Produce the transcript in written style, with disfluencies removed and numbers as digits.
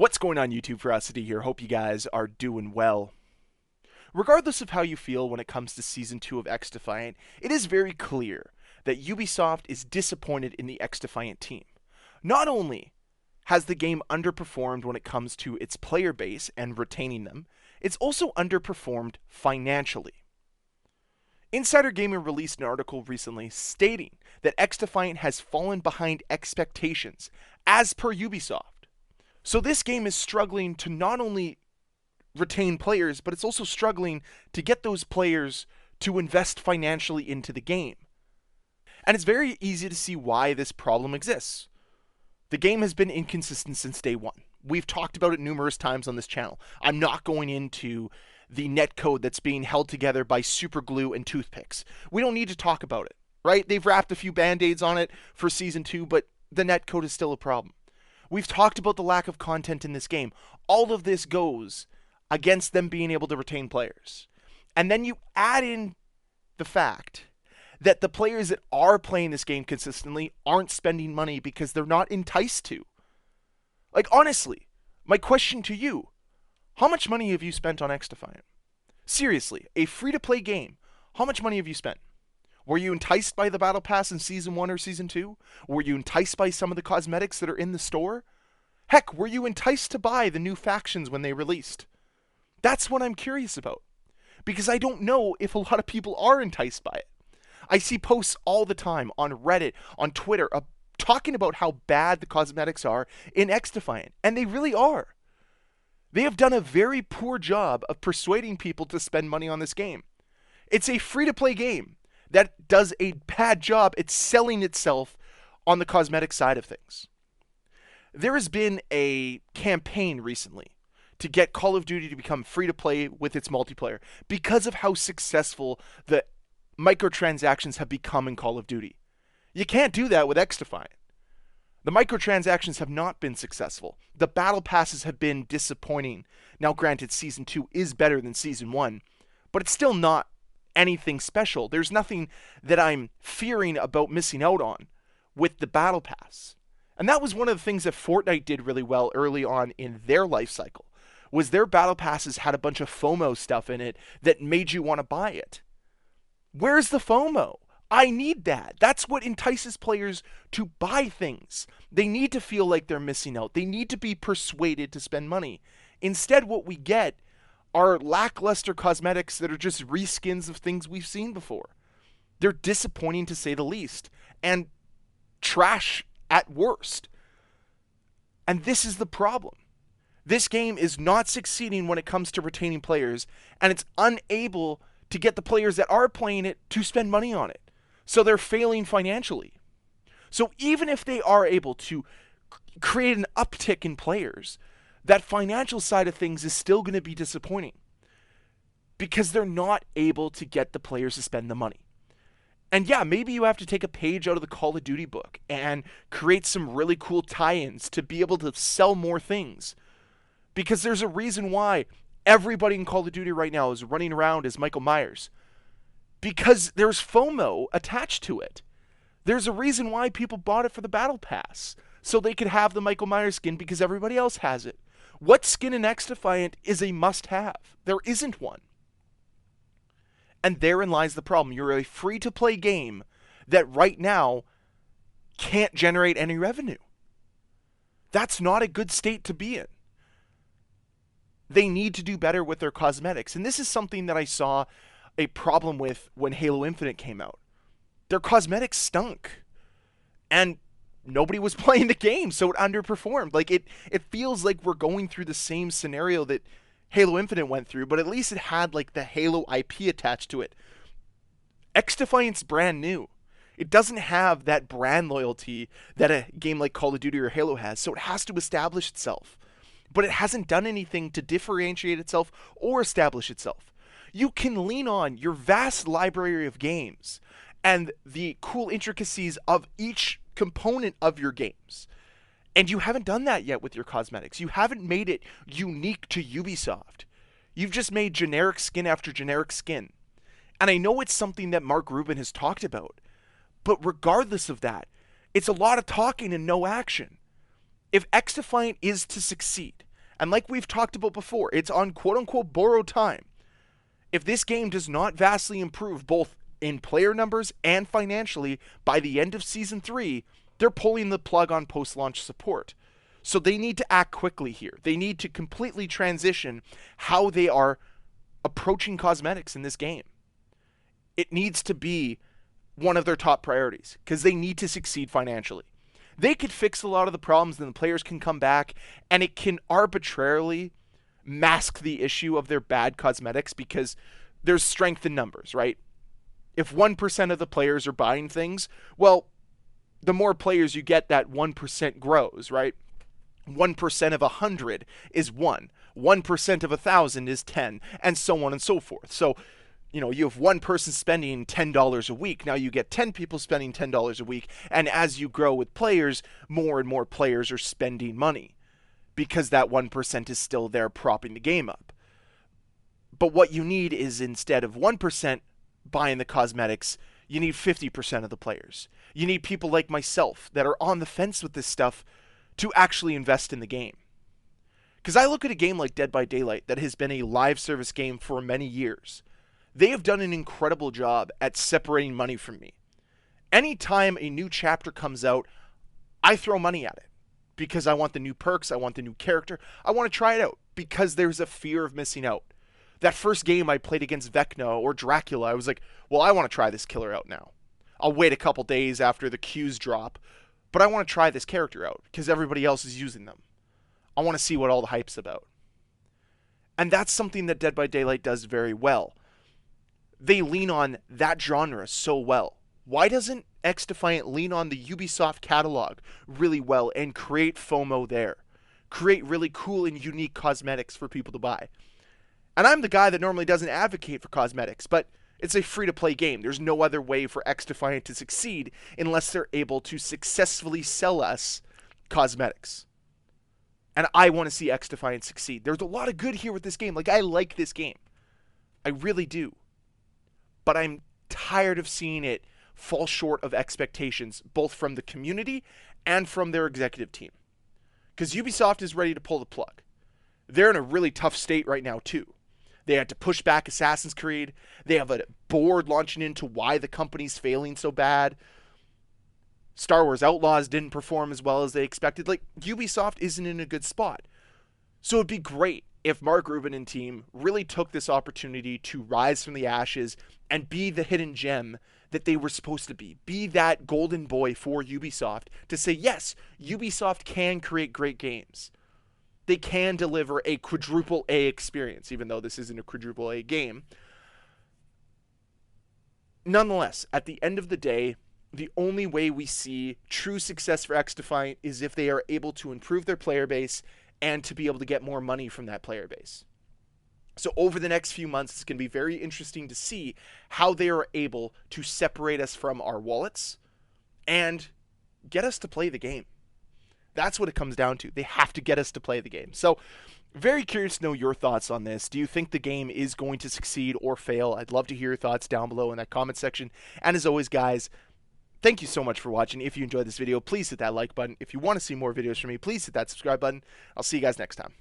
What's going on YouTube? Ferocity here. Hope you guys are doing well. Regardless of how you feel when it comes to Season 2 of XDefiant, it is very clear that Ubisoft is disappointed in the XDefiant team. Not only has the game underperformed when it comes to its player base and retaining them, it's also underperformed financially. Insider Gaming released an article recently stating that XDefiant has fallen behind expectations, as per Ubisoft. So this game is struggling to not only retain players, but it's also struggling to get those players to invest financially into the game. And it's very easy to see why this problem exists. The game has been inconsistent since day one. We've talked about it numerous times on this channel. I'm not going into the netcode that's being held together by super glue and toothpicks. We don't need to talk about it, right? They've wrapped a few band-aids on it for Season 2, but the netcode is still a problem. We've talked about the lack of content in this game. All of this goes against them being able to retain players. And then you add in the fact that the players that are playing this game consistently aren't spending money because they're not enticed to. Like, honestly, my question to you, how much money have you spent on XDefiant? Seriously, a free-to-play game, how much money have you spent? Were you enticed by the Battle Pass in Season 1 or Season 2? Were you enticed by some of the cosmetics that are in the store? Heck, were you enticed to buy the new factions when they released? That's what I'm curious about. Because I don't know if a lot of people are enticed by it. I see posts all the time on Reddit, on Twitter, talking about how bad the cosmetics are in XDefiant. And they really are. They have done a very poor job of persuading people to spend money on this game. It's a free-to-play game that does a bad job at selling itself on the cosmetic side of things. There has been a campaign recently to get Call of Duty to become free-to-play with its multiplayer because of how successful the microtransactions have become in Call of Duty. You can't do that with XDefiant. The microtransactions have not been successful. The battle passes have been disappointing. Now, granted, Season 2 is better than Season 1, but it's still not anything special. There's nothing that I'm fearing about missing out on with the battle pass. And that was one of the things that Fortnite did really well early on in their life cycle, was their battle passes had a bunch of FOMO stuff in it that made you want to buy it. Where's the FOMO? I need that. That's what entices players to buy things. They need to feel like they're missing out. They need to be persuaded to spend money. Instead, what we get are lackluster cosmetics that are just reskins of things we've seen before. They're disappointing to say the least, and trash at worst. And this is the problem. This game is not succeeding when it comes to retaining players, and it's unable to get the players that are playing it to spend money on it. So they're failing financially. So even if they are able to create an uptick in players, that financial side of things is still going to be disappointing because they're not able to get the players to spend the money. And yeah, maybe you have to take a page out of the Call of Duty book and create some really cool tie-ins to be able to sell more things. Because there's a reason why everybody in Call of Duty right now is running around as Michael Myers. Because there's FOMO attached to it. There's a reason why people bought it for the Battle Pass, so they could have the Michael Myers skin because everybody else has it. What skin in XDefiant is a must-have? There isn't one. And therein lies the problem. You're a free-to-play game that right now can't generate any revenue. That's not a good state to be in. They need to do better with their cosmetics. And this is something that I saw a problem with when Halo Infinite came out. Their cosmetics stunk. And nobody was playing the game, so it underperformed. Like, it feels like we're going through the same scenario that Halo Infinite went through, but at least it had, like, the Halo IP attached to it. XDefiant's brand new. It doesn't have that brand loyalty that a game like Call of Duty or Halo has, so it has to establish itself. But it hasn't done anything to differentiate itself or establish itself. You can lean on your vast library of games and the cool intricacies of each component of your games. And you haven't done that yet with your cosmetics. You haven't made it unique to Ubisoft. You've just made generic skin after generic skin. And I know it's something that Mark Rubin has talked about. But regardless of that, it's a lot of talking and no action. If XDefiant is to succeed, And like we've talked about before, it's on quote-unquote borrowed time. If this game does not vastly improve both in player numbers and financially by the end of Season 3, they're pulling the plug on post-launch support. So they need to act quickly here. They need to completely transition how they are approaching cosmetics in this game. It needs to be one of their top priorities because they need to succeed financially. They could fix a lot of the problems, then the players can come back, and it can arbitrarily mask the issue of their bad cosmetics because there's strength in numbers, right? If 1% of the players are buying things, well, the more players you get, that 1% grows, right? 1% of 100 is 1. 1% of 1,000 is 10, and so on and so forth. So, you have one person spending $10 a week. Now you get 10 people spending $10 a week, and as you grow with players, more and more players are spending money because that 1% is still there propping the game up. But what you need is, instead of 1% buying the cosmetics, you need 50% of the players. You need people like myself that are on the fence with this stuff to actually invest in the game. Because I look at a game like Dead by Daylight that has been a live service game for many years. They have done an incredible job at separating money from me. Anytime a new chapter comes out, I throw money at it because I want the new perks, I want the new character, I want to try it out because there's a fear of missing out. That first game I played against Vecna or Dracula, I was like, well, I want to try this killer out now. I'll wait a couple days after the queues drop, but I want to try this character out because everybody else is using them. I want to see what all the hype's about. And that's something that Dead by Daylight does very well. They lean on that genre so well. Why doesn't XDefiant lean on the Ubisoft catalog really well and create FOMO there? Create really cool and unique cosmetics for people to buy. And I'm the guy that normally doesn't advocate for cosmetics, but it's a free-to-play game. There's no other way for XDefiant to succeed unless they're able to successfully sell us cosmetics. And I want to see XDefiant succeed. There's a lot of good here with this game. Like, I like this game. I really do. But I'm tired of seeing it fall short of expectations, both from the community and from their executive team. Because Ubisoft is ready to pull the plug. They're in a really tough state right now, too. They had to push back Assassin's Creed. They have a board launching into why the company's failing so bad. Star Wars Outlaws didn't perform as well as they expected. Like, Ubisoft isn't in a good spot. So it'd be great if Mark Rubin and team really took this opportunity to rise from the ashes and be the hidden gem that they were supposed to be. Be that golden boy for Ubisoft to say, yes, Ubisoft can create great games. They can deliver a quadruple A experience, even though this isn't a quadruple A game. Nonetheless, at the end of the day, the only way we see true success for XDefiant is if they are able to improve their player base and to be able to get more money from that player base. So over the next few months, it's going to be very interesting to see how they are able to separate us from our wallets and get us to play the game. That's what it comes down to. They have to get us to play the game. So very curious to know your thoughts on this. Do you think the game is going to succeed or fail? I'd love to hear your thoughts down below in that comment section. And as always, guys, thank you so much for watching. If you enjoyed this video, please hit that like button. If you want to see more videos from me, please hit that subscribe button. I'll see you guys next time.